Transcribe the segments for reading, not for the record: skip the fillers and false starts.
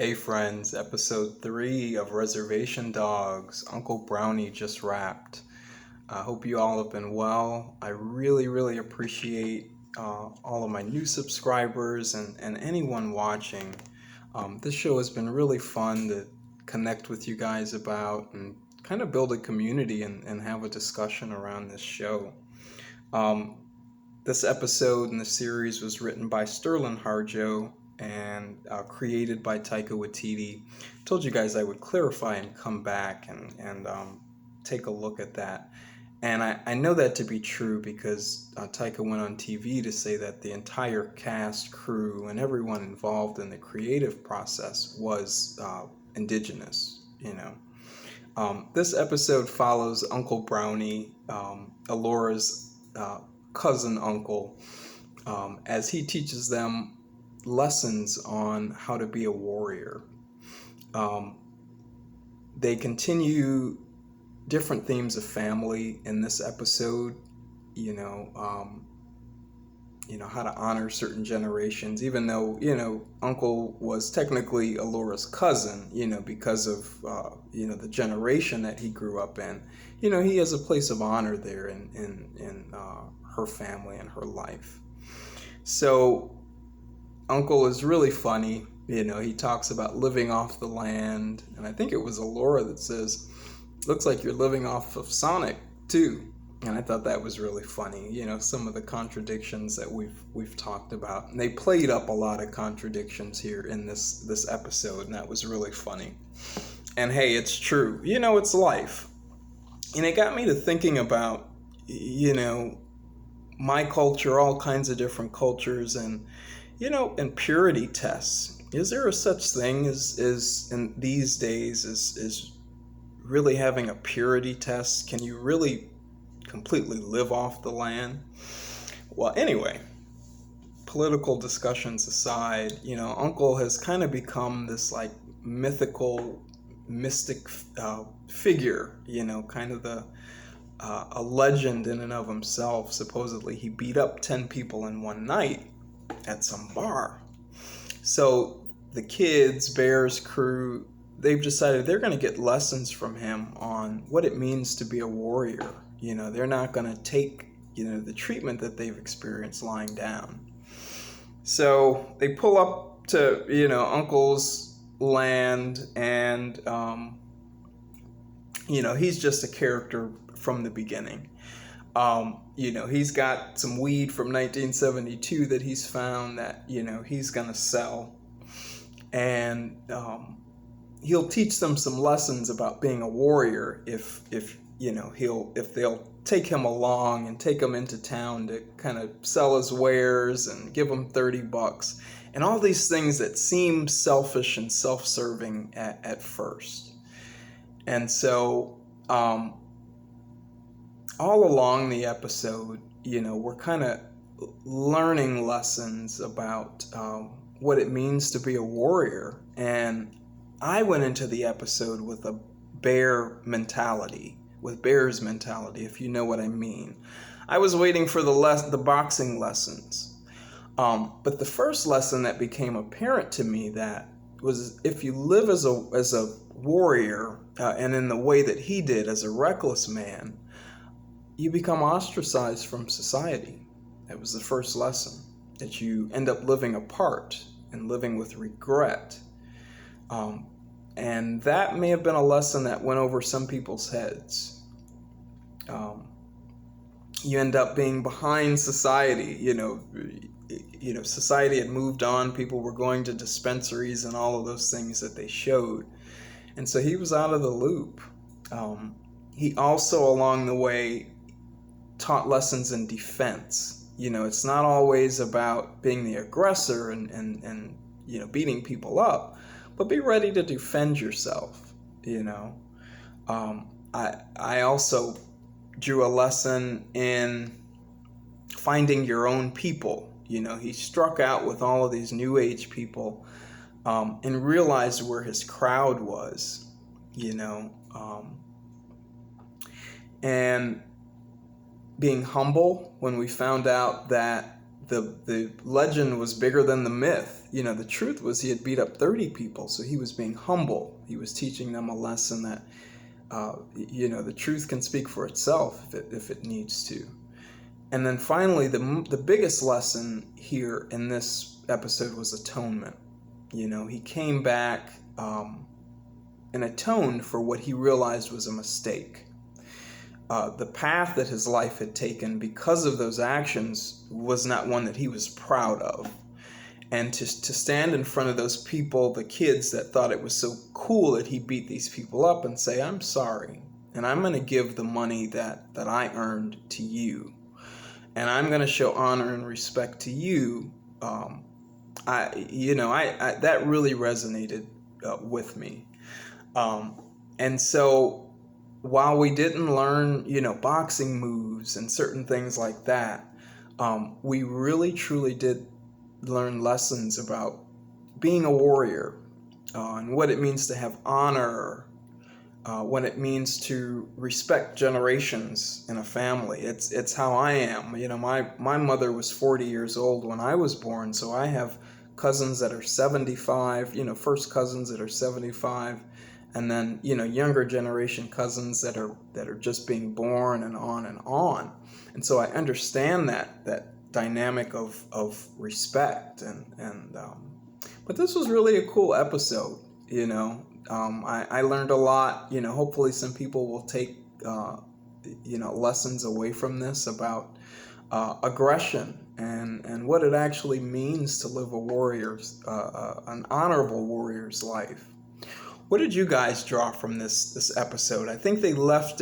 Hey friends, episode 3 of Reservation Dogs. Uncle Brownie just wrapped. I hope you all have been well. I really appreciate all of my new subscribers and anyone watching. This show has been really fun to connect with you guys about and kind of build a community and have a discussion around this show. This episode in the series was written by Sterling Harjo and created by Taika Waititi. Told you guys I would clarify and come back and take a look at that. And I know that to be true because Taika went on TV to say that the entire cast, crew, and everyone involved in the creative process was indigenous, This episode follows Uncle Brownie, Alora's cousin uncle, as he teaches them lessons on how to be a warrior. They continue different themes of family in this episode, how to honor certain generations, even though, Uncle was technically Alora's cousin, because of, the generation that he grew up in. He has a place of honor there in her family and her life. So Uncle is really funny. He talks about living off the land, and I think it was Alora that says, looks like you're living off of Sonic too. And I thought that was really funny. Some of the contradictions that we've talked about. And they played up a lot of contradictions here in this episode, and that was really funny. And hey, it's true. It's life. And it got me to thinking about, my culture, all kinds of different cultures, and and purity tests. Is there a such thing as in these days is really having a purity test? Can you really completely live off the land? Well, anyway, political discussions aside, Uncle has kind of become this like mythical, mystic figure, kind of a legend in and of himself. Supposedly he beat up 10 people in one night at some bar. So the kids, Bear's crew, they've decided they're going to get lessons from him on what it means to be a warrior. They're not going to take, the treatment that they've experienced lying down. So they pull up to, Uncle's land, and, he's just a character from the beginning. He's got some weed from 1972 that he's found that, he's going to sell. And he'll teach them some lessons about being a warrior if they'll take him along and take him into town to kind of sell his wares and give him $30 and all these things that seem selfish and self-serving at first. And so all along the episode, we're kind of learning lessons about what it means to be a warrior. And I went into the episode with a bear's mentality, if you know what I mean. I was waiting for the boxing lessons. But the first lesson that became apparent to me that was, if you live as a warrior, and in the way that he did as a reckless man, you become ostracized from society. That was the first lesson, that you end up living apart and living with regret. And that may have been a lesson that went over some people's heads. You end up being behind society. Society had moved on. People were going to dispensaries and all of those things that they showed. And so he was out of the loop. He also, along the way, taught lessons in defense. It's not always about being the aggressor and beating people up, but be ready to defend yourself. I also drew a lesson in finding your own people. He struck out with all of these new age people, and realized where his crowd was, and being humble when we found out that the legend was bigger than the myth. the truth was he had beat up 30 people, so he was being humble. He was teaching them a lesson that, the truth can speak for itself if it needs to. And then finally, the biggest lesson here in this episode was atonement. He came back and atoned for what he realized was a mistake. The path that his life had taken because of those actions was not one that he was proud of. And to stand in front of those people, the kids that thought it was so cool that he beat these people up, and say, I'm sorry, and I'm going to give the money that I earned to you, and I'm going to show honor and respect to you, that really resonated with me. And so while we didn't learn, boxing moves and certain things like that, we really truly did learn lessons about being a warrior, and what it means to have honor, what it means to respect generations in a family. It's how I am. My mother was 40 years old when I was born, so I have cousins that are 75, first cousins that are 75, and then, younger generation cousins that are just being born, and on and on. And so I understand that dynamic of respect, but this was really a cool episode. I learned a lot. Hopefully some people will take lessons away from this about aggression and what it actually means to live an honorable warrior's life. What did you guys draw from this episode? I think they left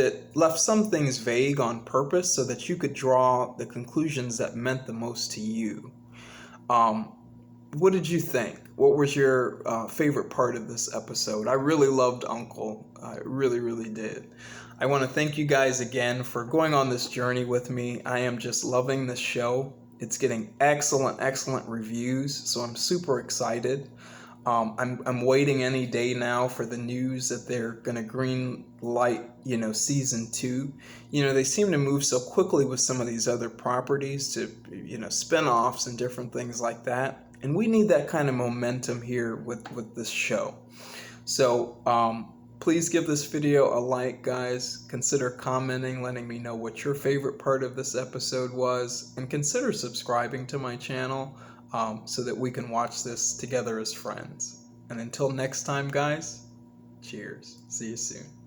some things vague on purpose so that you could draw the conclusions that meant the most to you. What did you think? What was your favorite part of this episode? I really loved Uncle. I really, really did. I want to thank you guys again for going on this journey with me. I am just loving this show. It's getting excellent reviews, so I'm super excited. I'm waiting any day now for the news that they're going to green light, season 2. They seem to move so quickly with some of these other properties to, spin-offs and different things like that. And we need that kind of momentum here with this show. So please give this video a like, guys. Consider commenting, letting me know what your favorite part of this episode was. And consider subscribing to my channel. So that we can watch this together as friends. And until next time, guys, cheers. See you soon.